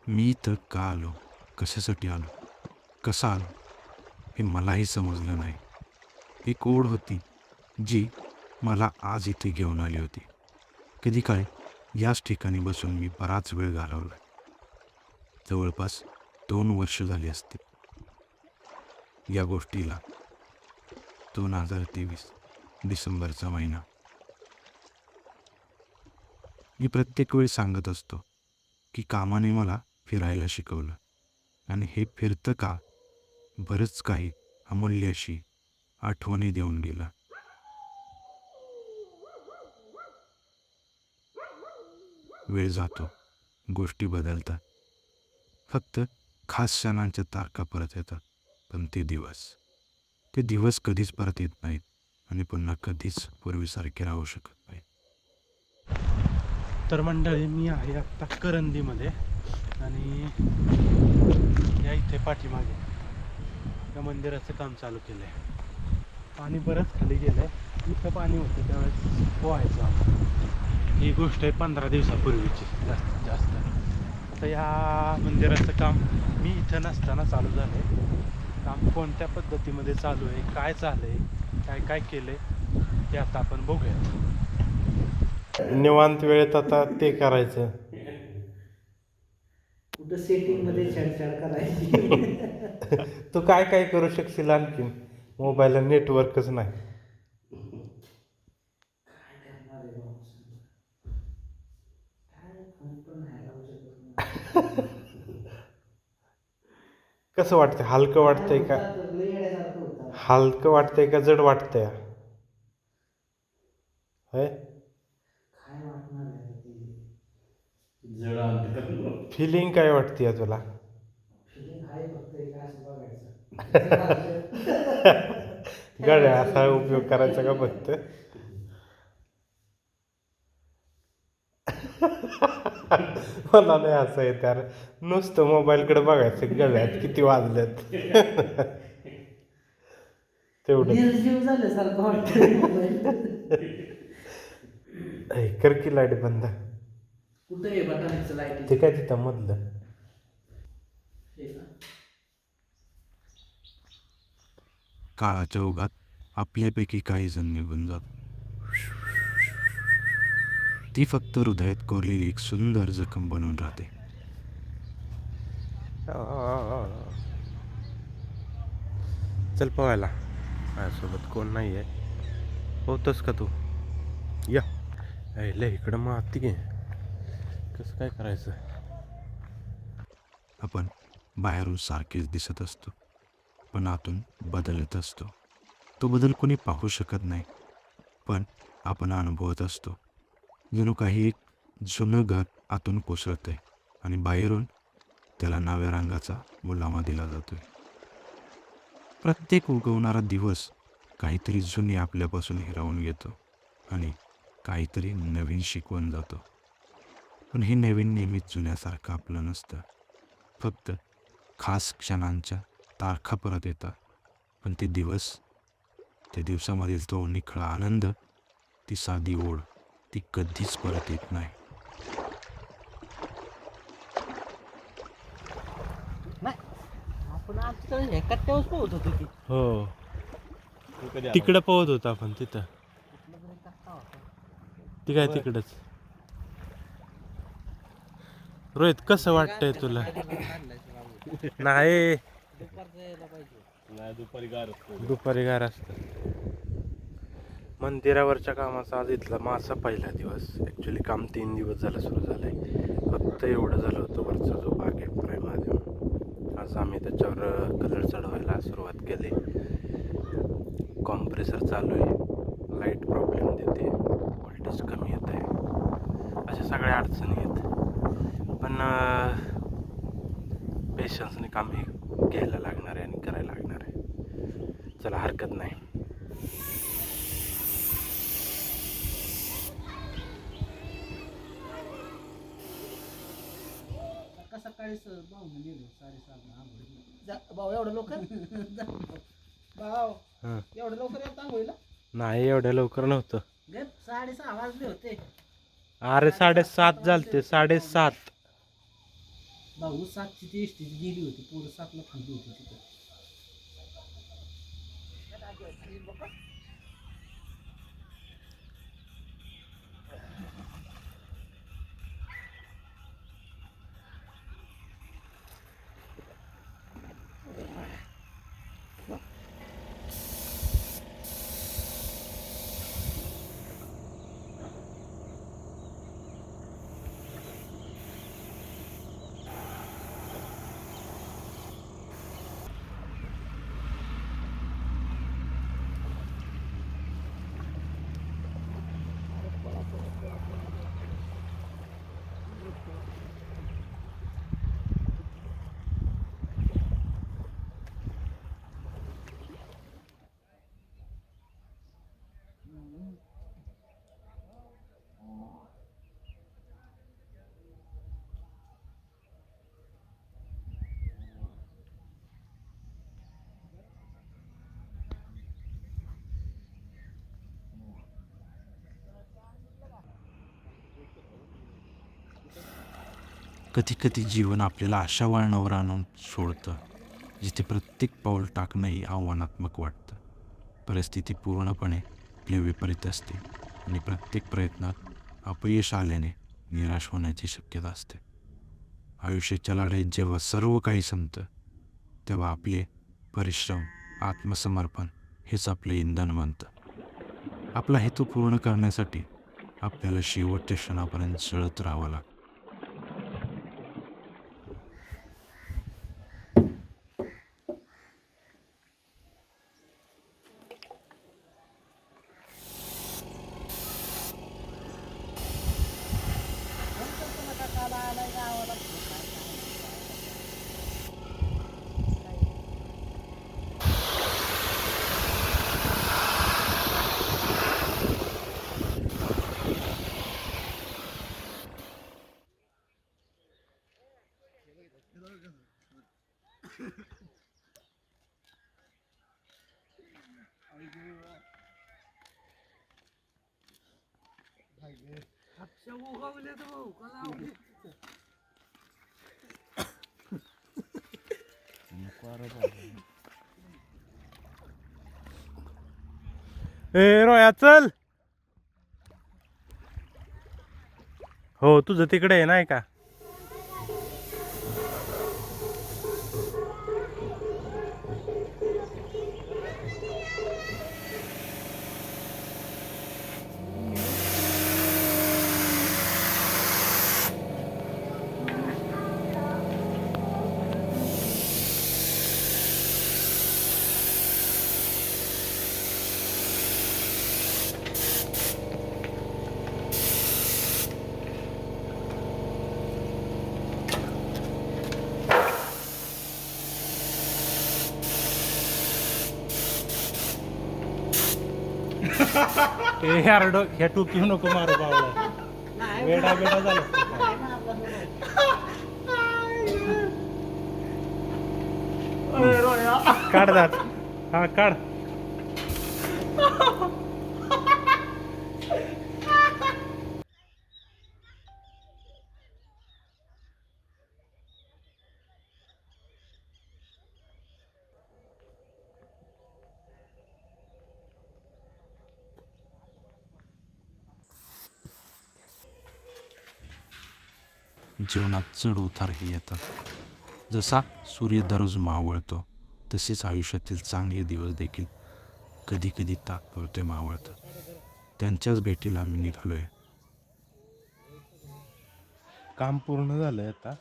मी इथं का आलो, कशासाठी आलो, कसा आलो हे मलाही समजलं नाही. एक ओढ होती जी मला आज इथे घेऊन आली होती. कधी काय याच ठिकाणी बसून मी बराच वेळ घालवला. जवळपास 2 वर्ष झाली असतील या गोष्टीला. 2023 डिसेंबरचा महिना. मी प्रत्येक वेळी सांगत असतो की कामाने मला फिरायला शिकवलं आणि हे फिरतं का बरंच काही अमूल्य अशी आठवणी देऊन गेलं. वेळ जातो, गोष्टी बदलतात, फक्त खास क्षणांच्या तारखा परत येतात. पण ते दिवस कधीच परत येत नाहीत आणि पुन्हा कधीच पूर्वीसारखे राहू शकत नाही. तर मंडळी, मी आहे आत्ता करंदीमध्ये आणि या इथे पाठीमागे या मंदिराचं काम चालू केलं आहे. पाणी बरंच खाली गेलं आहे. इथं पाणी होतं त्यावेळेस पोहायचं आम्हाला. ही गोष्ट आहे 15 दिवसापूर्वीची जास्तीत जास्त. आता या मंदिराचं काम मी इथं नसताना चालू झालं आहे. काम कोणत्या पद्धतीमध्ये चालू आहे, काय चालू आहे, काय काय केलं आहे ते आता आपण बघूया. निवांत वेळेत आता ते करायचं. कुठं सेटिंग मध्ये छेडछाड करायची. तू काय काय करू शकशील आणखीन? मोबाईलला नेटवर्कच नाही. काय करणार आहे बाबा सांग. काय फोन पण नाही लावू शकत नाही. कसं वाटतंय? हलकं वाटतंय का? लय येड्यासारखं होतं. हलकं वाटतंय का जड वाटतंय? होय, काय वाटणार आहे ते. फिलिंग काय वाटते तुला? फिलिंग आहे फक्त एक असं बघायचं. गड्या असा उपयोग करायचा का फक्त? मला नाही असं आहे त्यार. नुसतं मोबाईलकडे बघायचं गळ्यात किती वाजल्यात. तेवढं निर्जीव झाल्यासारखं वाटतं मोबाईल. कर की लाईट बंद. कुठं आहे बटनाचं लाईट? ते काय तिथं मधलं. हे का? काळाच्या ओघात आपल्यापैकी काही जण निघून जात. ती फक्त हृदयात कोरलेली एक सुंदर जखम बनून राहते. चल पोहायला. माझ्यासोबत कोण नाही आहे. होतस का तू? या लय इकडं माती घे. कसं काय करायचं? आपण बाहेरून सारखेच दिसत असतो, पण आतून बदलत असतो. तो बदल कोणी पाहू शकत नाही, पण आपण अनुभवत असतो. जणू काही एक जुनं घर आतून कोसळतंय आणि बाहेरून त्याला नव्या रंगाचा मुलामा दिला जातोय. प्रत्येक उगवणारा दिवस काहीतरी जुने आपल्यापासून हिरावून घेतो आणि काहीतरी नवीन शिकवून जातो. पण हे नवीन नेहमीच जुन्यासारखं आपलं नसतं. फक्त खास क्षणांच्या तारखा परत येतात, पण ते त्या दिवसामधील तो निखळा आनंद, ती साधी ओढ, ती कधीच परत येत नाही. आपण आजकाल हे कट्ट्यावरच पोहत होतो की. हो, तिकडं पोहत होता आपण तिथं. ती काय तिकडच. रोहित, कसं वाटतंय तुला? नाही, दुपारी गार असतं. मंदिरावरच्या कामाचा आज इथला माझा पहिला दिवस. ॲक्च्युली काम 3 दिवस झालं सुरू झालं आहे. फक्त एवढं झालं होतं, वरचा जो भाग आहे प्रेमादेव, आज आम्ही त्याच्यावर कलर चढवायला सुरुवात केली. कॉम्प्रेसर चालू आहे, लाईट प्रॉब्लेम देते, व्होल्टेज कमी येत आहे, अशा सगळ्या अडचणी आहेत. पण पेशन्सने काम हे घ्यायला लागणार आहे आणि करायला लागणार आहे. चला, हरकत नाही. सकाळी भाऊ गेलो 7:30 भाऊ एवढं लवकर. भाऊ एवढं लवकर येत आंघोळीला? नाही, एवढ्या लवकर नव्हतं. 6:30 वाजले होते. अरे 7:30 झालते, 7:30. भाऊ 7ची ती एस टीची गेली होती, पोरं 7ला थांबली होती तिथं. कधी कधी जीवन आपल्याला अशा वळणावर आणून सोडतं जिथे प्रत्येक पाऊल टाकणंही आव्हानात्मक वाटतं. परिस्थिती पूर्णपणे आपल्या विपरीत असते आणि प्रत्येक प्रयत्नात अपयश आल्याने निराश होण्याची शक्यता असते. आयुष्याच्या लढाईत जेव्हा सर्व काही संपतं तेव्हा आपले परिश्रम, आत्मसमर्पण हेच आपलं इंधन बनतं. आपला हेतू पूर्ण करण्यासाठी आपल्याला शेवटच्या क्षणापर्यंत जळत राहावं लागतं. ए रोया चल. हो तुझं तिकडे आहे नाही का? ए यार ह्या टोपी नको मारू बावळा. वेडा बेडा झाला काढ दात. हा काढ. जीवनात चढ उतारही येतात. जसा सूर्य दररोज मावळतो तसेच आयुष्यातील चांगले दिवस देखील कधी कधी तात्पुरते मावळतात. त्यांच्याच भेटीला आम्ही निघालोय. काम पूर्ण झालंय आता.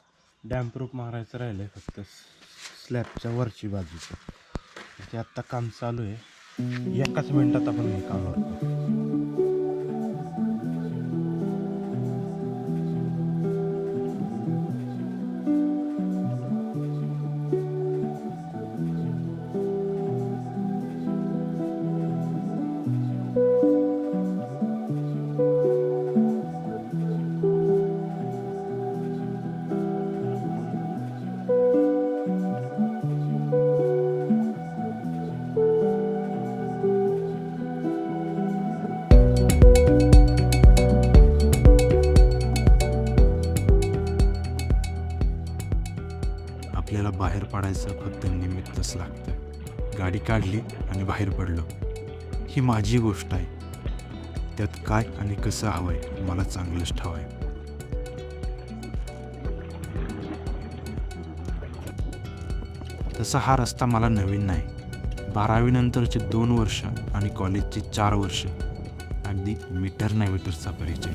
डॅम प्रूफ मारायचं राहिलंय फक्त स्लॅबच्या वरची बाजूचं. ते आत्ता काम चालू आहे. एकाच मिनिटात आपण हे काम करतो. पडायचं फक्त निमित्तच लागतं. गाडी काढली आणि बाहेर पडलो. ही माझी गोष्ट आहे. त्यात काय आणि कसं हवंय मला चांगलंच ठाव आहे. तसा हा रस्ता मला नवीन नाही. 12वी नंतरचे 2 वर्ष आणि कॉलेजची 4 वर्ष अगदी मीटर नाही मीटरचा परिचय.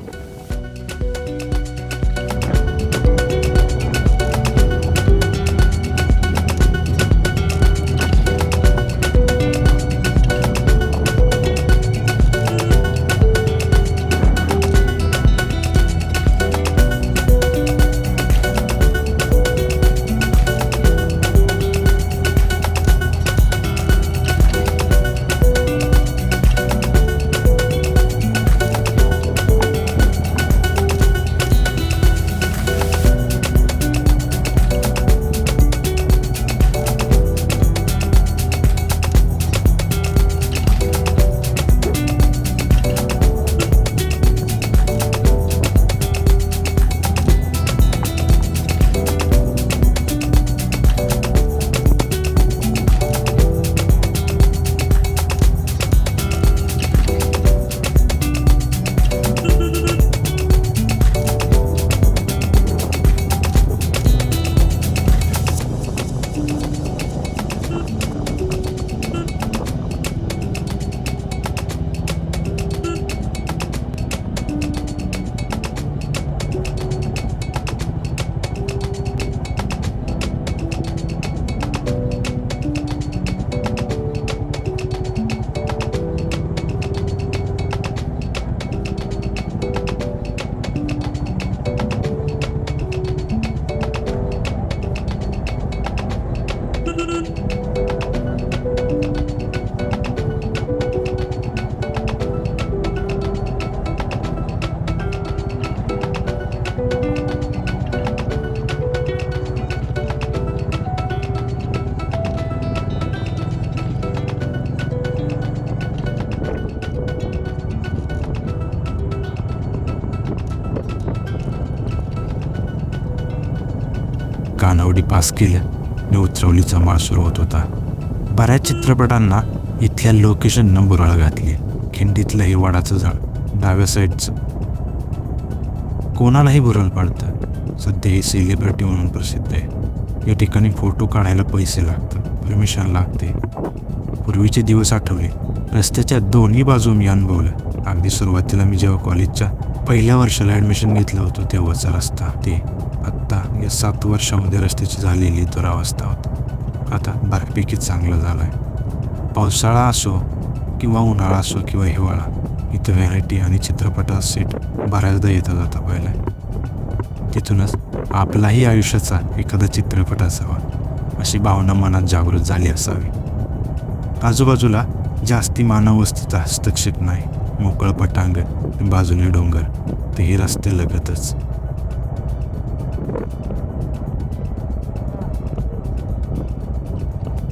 कानवडी पास केल्या आणि उतरवलीचा माळ सुरू होत होता. बऱ्याच चित्रपटांना इथल्या लोकेशननं बुराळ घातली. खिंडीतलं हे वडाचं झाड डाव्या साईडचं कोणालाही बुरळ पडतं. सध्या हे सेलिब्रिटी म्हणून प्रसिद्ध आहे. या ठिकाणी फोटो काढायला पैसे लागतात, परमिशन लागते. पूर्वीचे दिवस आठवले. रस्त्याच्या दोन्ही बाजू मी अनुभवलं. अगदी सुरुवातीला मी जेव्हा कॉलेजच्या पहिल्या वर्षाला ॲडमिशन घेतलं होतं तेव्हाचा रस्ता, ते आत्ता या 7 वर्षामध्ये रस्त्याची झालेली दुरावस्था होती. आता बऱ्यापैकी चांगलं झालं आहे. पावसाळा असो किंवा उन्हाळा असो किंवा हिवाळा, इथं व्हॅरायटी आणि चित्रपटाचा सेट बऱ्याचदा येता जाता पाहिला आहे. तिथूनच आपलाही आयुष्याचा एखादा चित्रपट असावा अशी भावना मनात जागृत झाली असावी. आजूबाजूला जास्ती मानव वस्तीचा हस्तक्षेप नाही. मोकळं पटांगण, बाजूने डोंगर, तेही रस्ते लगतच.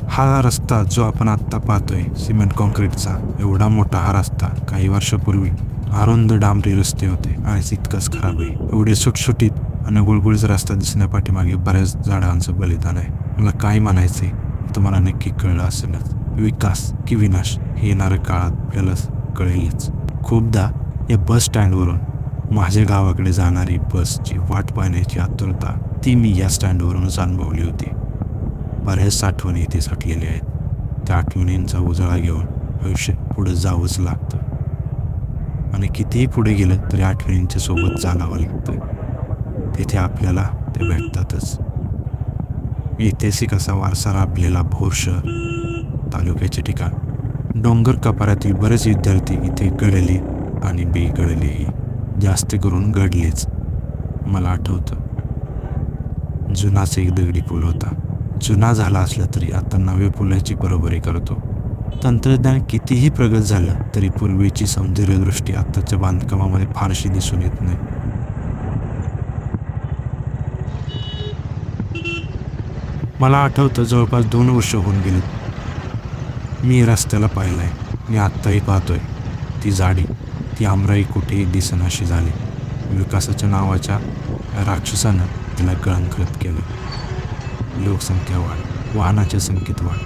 हा रस्ता जो आपण आत्ता पाहतोय सिमेंट कॉन्क्रीटचा, एवढा मोठा हा रस्ता काही वर्षापूर्वी अरुंद डांबरी रस्ते होते आणि इतकंच खराब आहे. एवढे सुटसुटीत आणि गुळगुळीत रस्ता दिसण्यापाठीमागे बऱ्याच झाडांचं बलिदान आहे. मला काय म्हणायचंय तुम्हाला नक्की कळलं असेलच. विकास की विनाश हे येणाऱ्या काळात आपल्याला कळेलच. खूपदा या बस स्टँडवरून माझ्या गावाकडे जाणारी बसची वाट पाहण्याची आतुरता ती मी या स्टँडवरूनच अनुभवली होती. बऱ्याच आठवणी इथे साठलेल्या आहेत. त्या आठवणींचा उजाळा घेऊन आयुष्य पुढे जावंच लागतं आणि कितीही पुढे गेलं तरी आठवणींच्या सोबत चालावं लागतं. तिथे आपल्याला ते भेटतातच. ऐतिहासिक असा वारसा लाभलेला भोर शहर तालुक्याचे ठिकाण. डोंगर कपाऱ्यातील बरेच विद्यार्थी इथे गळले आणि बेगळलेही, जास्त करून गडलेच. मला आठवतं जुनाच एक दगडी पूल होता. जुना झाला असला तरी आता नव्या पुलाची बरोबरी करतो. तंत्रज्ञान कितीही प्रगत झालं तरी पूर्वीची सौंदर्यदृष्टी आत्ताच्या बांधकामामध्ये फारशी दिसून येत नाही. मला आठवतं जवळपास 2 वर्ष होऊन गेली मी रस्त्याला पाहिलंय. मी आत्ताही पाहतोय. ती जाडी, ती आमराई कुठेही दिसेनाशी झाली. विकासाच्या नावाच्या राक्षसानं तिला कळंकृत केलं. लोकसंख्या वाढ, वाहनाचे संकेत वाढ,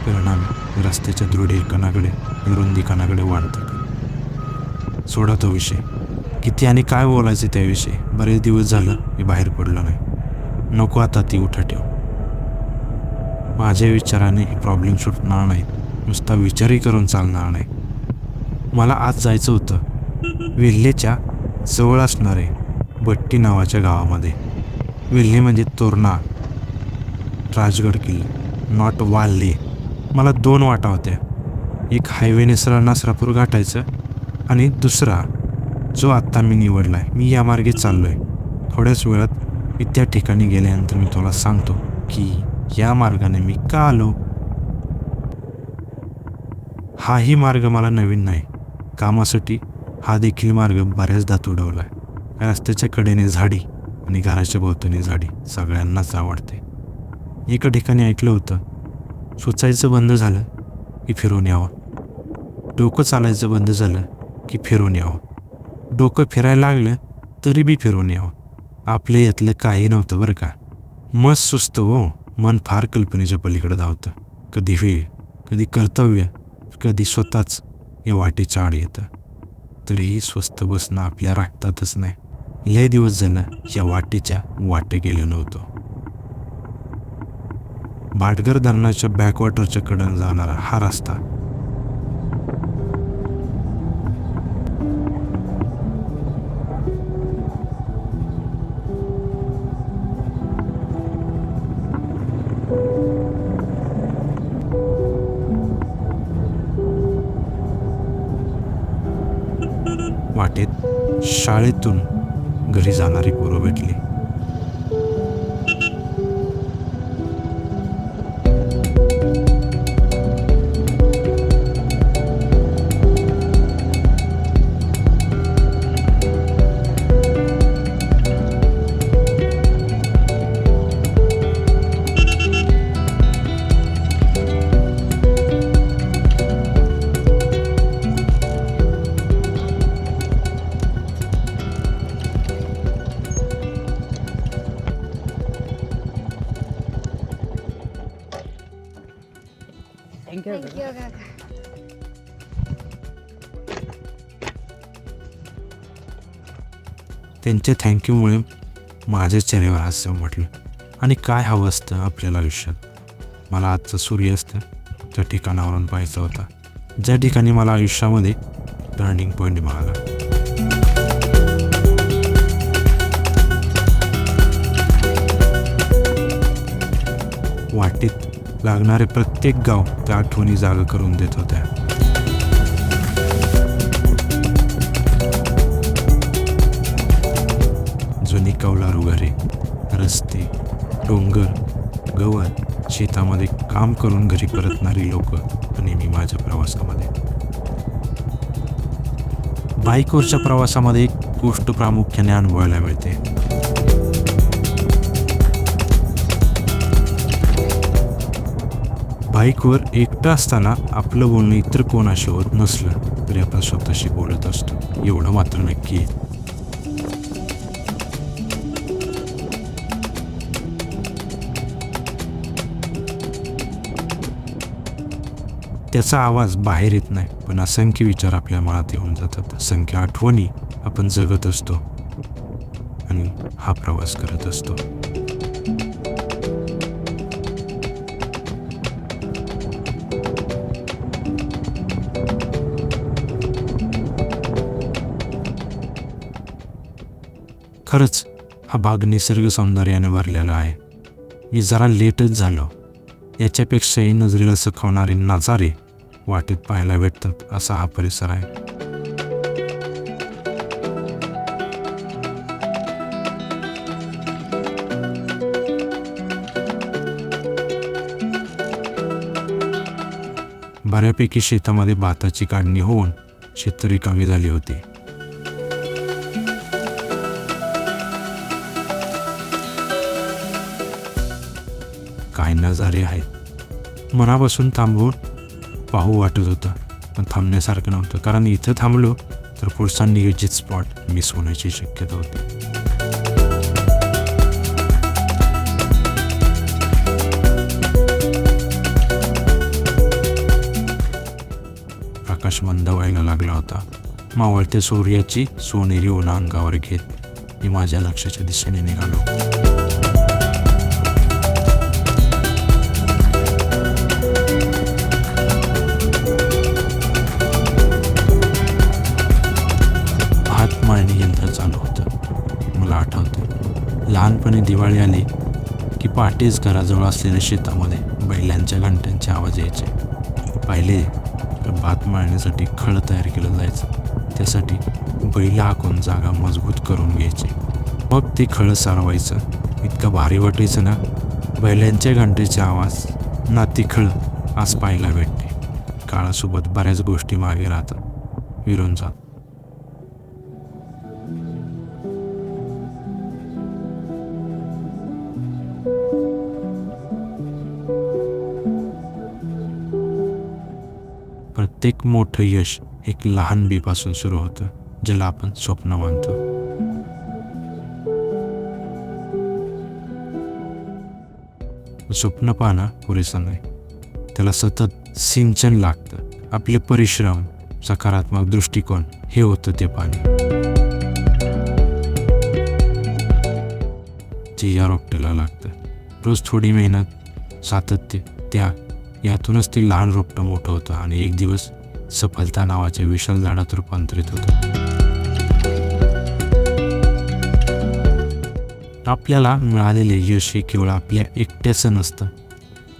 परिणामी रस्त्याच्या दृढीकरणाकडे रुंदीकरणाकडे वाढतात. सोडा तो विषय. किती आणि काय बोलायचे त्याविषयी. बरेच दिवस झालं मी बाहेर पडलो नाही. नको आता ती उठा ठेव. माझ्या विचाराने हे प्रॉब्लेम सुटणार नाहीत. नुसता विचारही करून चालणार नाही. मला आज जायचं होतं वेल्हेच्या जवळ असणारे बट्टी नावाच्या गावामध्ये. वेल्हे म्हणजे तोरणा, राजगड किल्ला, नॉट वाल्हे. मला 2 वाटा होत्या. एक हायवेने सरळ नसरापूर गाठायचं आणि दुसरा जो आत्ता मी निवडला आहे. मी या मार्गे चाललो आहे. थोड्याच वेळात मी त्या ठिकाणी गेल्यानंतर मी तुला सांगतो की या मार्गाने मी का आलो. हाही मार्ग मला नवीन नाही. कामासाठी हा देखील मार्ग बऱ्याचदा तुडवला आहे. रस्त्याच्या कडेने झाडी आणि घराच्या भोवतानी झाडी सगळ्यांनाच आवडते. एका ठिकाणी ऐकलं होतं, सुचायचं बंद झालं की फिरून यावं, डोकं चालायचं बंद झालं की फिरून यावं, डोकं फिरायला लागलं तरी बी फिरून यावं. आपल्या यातलं काही नव्हतं बरं का. मस्त सुस्त हो. मन फार कल्पनेच्या पलीकडे धावतं. कधी वेळ, कधी कर्तव्य, कधी स्वतःच या वाटेच्या आड येतं. तरीही स्वस्त बसणं आपल्या रक्तातच नाही. लय दिवस झालं या वाटेच्या वाटे गेलो नव्हतो. भाटघर धरणाच्या बॅकवॉटरच्या कडून जाणारा हा रस्ता वाटेत शाळेतून घरी जाणारी पोरं भेटली. थँक्यू. थँक्यू काका. त्यांच्या थँक्यूमुळे माझ्या चेहऱ्यावर हास्य म्हटलं. आणि काय हवं असतं आपल्याला आयुष्यात. मला आजचं सूर्यास्त त्या ठिकाणावरून पाहायचा होता ज्या ठिकाणी मला आयुष्यामध्ये टर्निंग पॉईंट मिळाला. वाटेत लागणारे प्रत्येक गाव त्या आठवणी जागा करून देत होत्या. जुनी कौलारू घरे, रस्ते, डोंगर, गवत, शेतामध्ये काम करून घरी परतणारी लोक आणि मी माझ्या प्रवासामध्ये. बाईकवरच्या प्रवासामध्ये एक गोष्ट प्रामुख्याने अनुभवायला मिळते. बाईकवर एकटं असताना आपलं बोलणं इतर कोणाशी होत नसलं तरी आपण स्वतःशी बोलत असतो, एवढं मात्र नक्की आहे. त्याचा आवाज बाहेर येत नाही, पण असंख्य विचार आपल्या मनात येऊन जातात. असंख्य आठवणी आपण जगत असतो आणि हा प्रवास करत असतो. खरंच हा भाग निसर्ग सौंदर्याने भरलेला आहे. मी जरा लेटच झालो. याच्यापेक्षाही नजरेला सुखावणारे नजारे वाटेत पाहायला भेटतात असा हा परिसर आहे. बऱ्यापैकी शेतामध्ये भाताची काढणी होऊन शेत रिकामी झाली होती. काय नजारे आहेत. मनापासून थांबवून पाहू वाटत होतं, पण थांबण्यासारखं नव्हतं, कारण इथं थांबलो तर पुढचा नियोजित स्पॉट मिस होण्याची शक्यता होती. आकाश मंद व्हायला लागला होता. मावळत्या सूर्याची सोनेरी ऊन अंगावर घेत मी माझ्या लक्ष्याच्या दिशेने निघालो. भात मळणी यंत्र चालू होतं. मला आठवतं, लहानपणी दिवाळी आली की पहाटेच घराजवळ असलेल्या शेतामध्ये बैलांच्या घंटांचे आवाज यायचे. पाहिले तर भात मळण्यासाठी खळ तयार केलं जायचं. त्यासाठी बैल हाकून जागा मजबूत करून घ्यायची. मग ते खळ सारवायचं. इतकं भारी वाटायचं ना. बैलांच्या घंटेचे आवाज ना ती खळ आज पाहायला भेटते. काळासोबत बऱ्याच गोष्टी मागे राहतात, विरून जात. प्रत्येक मोठं यश एक लहान बीपासून सुरू होतं, ज्याला आपण स्वप्न मानतो. स्वप्न पाहणं पुरेसं नाही, त्याला सतत सिंचन लागतं. आपले परिश्रम, सकारात्मक दृष्टिकोन हे होतं ते पाणी, जे या रोपट्याला लागतं. रोज थोडी मेहनत, सातत्य, त्याग यातूनच ते लहान रोपटं मोठं होतं आणि एक दिवस सफलता नावाच्या विशाल झाडात रूपांतरित होतं. आपल्याला मिळालेले यश हे केवळ आपल्या एकट्याचं नसतं.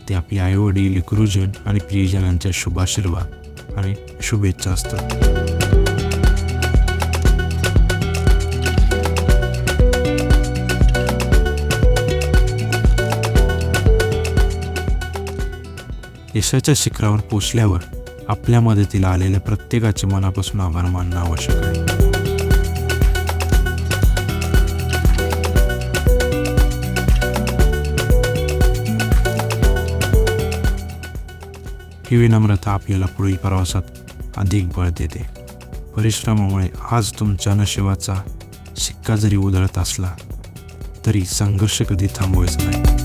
ते आपले आईवडील, गुरुजन आणि प्रियजनांच्या शुभाशीर्वाद आणि शुभेच्छा असतात. यशाच्या शिखरावर पोचल्यावर आपल्या मदतीला आलेल्या प्रत्येकाचे मनापासून आभार मानणं आवश्यक आहे. ही विनम्रता आपल्याला पुढील प्रवासात अधिक बळ देते. परिश्रमामुळे आज तुमच्या नशिबाचा शिक्का जरी उधळत असला तरी संघर्ष कधी थांबवायचा नाही.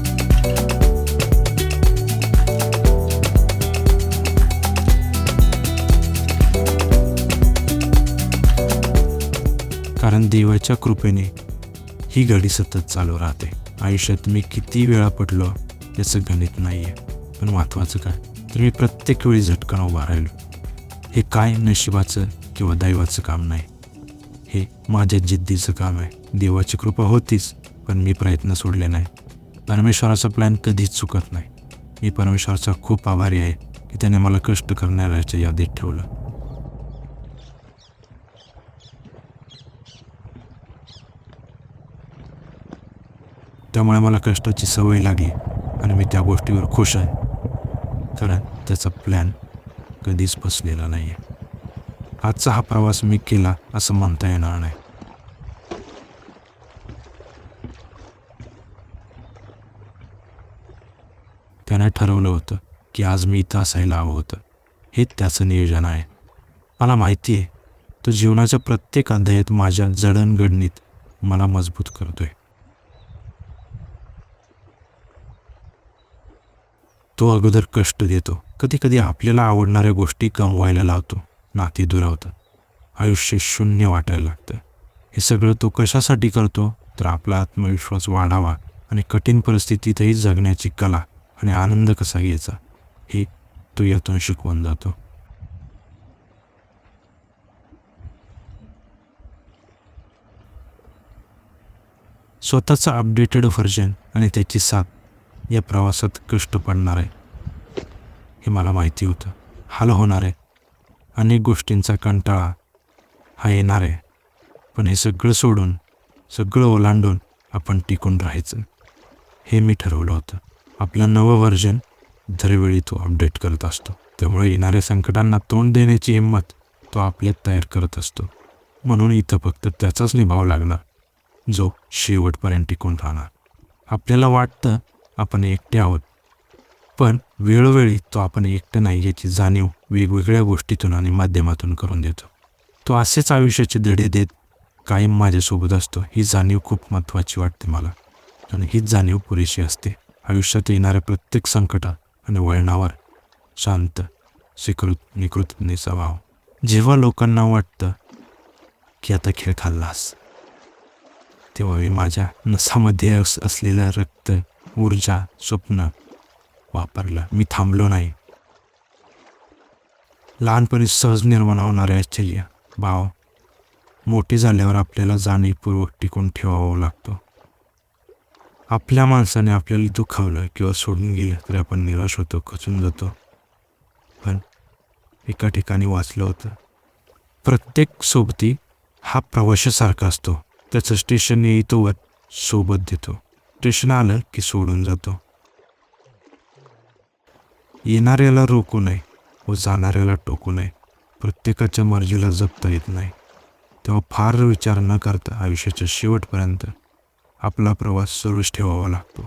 कारण देवाच्या कृपेने ही घडी सतत चालू राहते. आयुष्यात मी किती वेळा पडलो याचं गणित नाही आहे, पण महत्त्वाचं काय तर मी प्रत्येक वेळी झटकन उभा राहिलो. हे काय नशिबाचं किंवा दैवाचं काम नाही, हे माझ्या जिद्दीचं काम आहे. देवाची कृपा होतीच, पण मी प्रयत्न सोडले नाही. परमेश्वराचा प्लॅन कधीच चुकत नाही. मी परमेश्वराचा खूप आभारी आहे की त्याने मला कष्ट करणाऱ्याच्या यादीत ठेवलं. त्यामुळे मला कष्टाची सवय लागली आणि मी त्या गोष्टीवर खुश आहे, कारण त्याचा प्लॅन कधीच फसलेला नाही आहे. आजचा हा प्रवास मी केला असं म्हणता येणार नाही. त्याने ठरवलं होतं की आज मी इथं असायला हवं होतं. हे त्याचं नियोजन आहे. मला माहिती आहे तो जीवनाच्या प्रत्येक अध्यायात माझ्या जडणघडणीत मला मजबूत करतोय. तो अगोदर कष्ट देतो, कधी कधी आपल्याला आवडणाऱ्या गोष्टी गमवायला लावतो, नाती दुरावतात, आयुष्य शून्य वाटायला लागतं. हे सगळं तो कशासाठी करतो तर आपला आत्मविश्वास वाढावा आणि कठीण परिस्थितीतही जगण्याची कला आणि आनंद कसा घ्यायचा हे तो यातून शिकवून जातो. स्वतःचं अपडेटेड व्हर्जन आणि त्याची साथ या प्रवासात कष्ट पडणार आहे हे मला माहिती होतं. हाल होणार आहे, अनेक गोष्टींचा कंटाळा हा येणार आहे, पण हे सगळं सोडून, सगळं ओलांडून आपण टिकून राहायचं हे मी ठरवलं होतं. आपलं नवं व्हर्जन दरवेळी तो अपडेट करत असतो, त्यामुळे येणाऱ्या संकटांना तोंड देण्याची हिंमत तो आपल्यात तयार करत असतो. म्हणून इथं फक्त त्याचाच निभाव लागणार जो शेवटपर्यंत टिकून राहणार. आपल्याला वाटतं आपण एकटे आहोत, पण वेळोवेळी तो आपण एकटं नाही याची जाणीव वेगवेगळ्या गोष्टीतून आणि माध्यमातून करून देतो. तो असेच आयुष्याचे धडे देत कायम माझ्यासोबत असतो. ही जाणीव खूप महत्त्वाची वाटते मला, आणि हीच जाणीव पुरेशी असते आयुष्यात येणाऱ्या प्रत्येक संकटात आणि वळणावर शांत, स्वीकृत आणि कृतज्ञतेचा भाव जेव्हा लोकांना वाटतं की आता खेळ खाल्लास, तेव्हा मी माझ्या नसामध्ये असलेलं रक्त, ऊर्जा, स्वप्न वापरलं. मी थांबलो नाही. लहानपणी सहज निर्माण होणारे आश्चर्य भाव मोठे झाल्यावर आपल्याला जाणीवपूर्वक टिकून ठेवावं लागतो. आपल्या माणसाने आपल्याला दुखावलं किंवा सोडून गेलं तरी आपण निराश होतो, खचून जातो. पण एका ठिकाणी वाचलं होतं, प्रत्येक सोबती हा प्रवाशासारखा असतो. त्याचं स्टेशन येईतोवर सोबत देतो, स्टेशन आलं की सोडून जातो. येणाऱ्याला रोखू नये व जाणाऱ्याला टोकू नये. प्रत्येकाच्या मर्जीला जपता येत नाही. तेव्हा फार विचार न करता आयुष्याच्या शेवटपर्यंत आपला प्रवास सुरूच ठेवावा लागतो.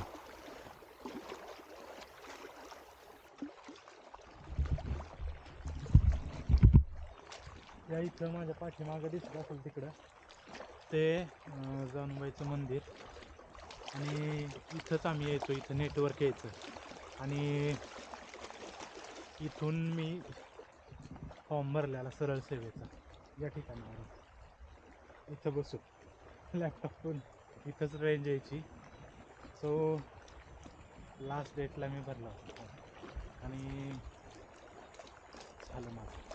या इथं माझ्या पाठीमागं दिसत असेल तिकडं ते जानुबाईचं मंदिर, आणि इथंच आम्ही यायचो. इथं नेटवर्क यायचं आणि इथून मी फॉर्म भरलेला सरळ सेवेचा या ठिकाणी इथं बसून लॅपटॉपवरून इथंच रेंज यायची. सो लास्ट डेटला मी भरला होता आणि झालं माझं.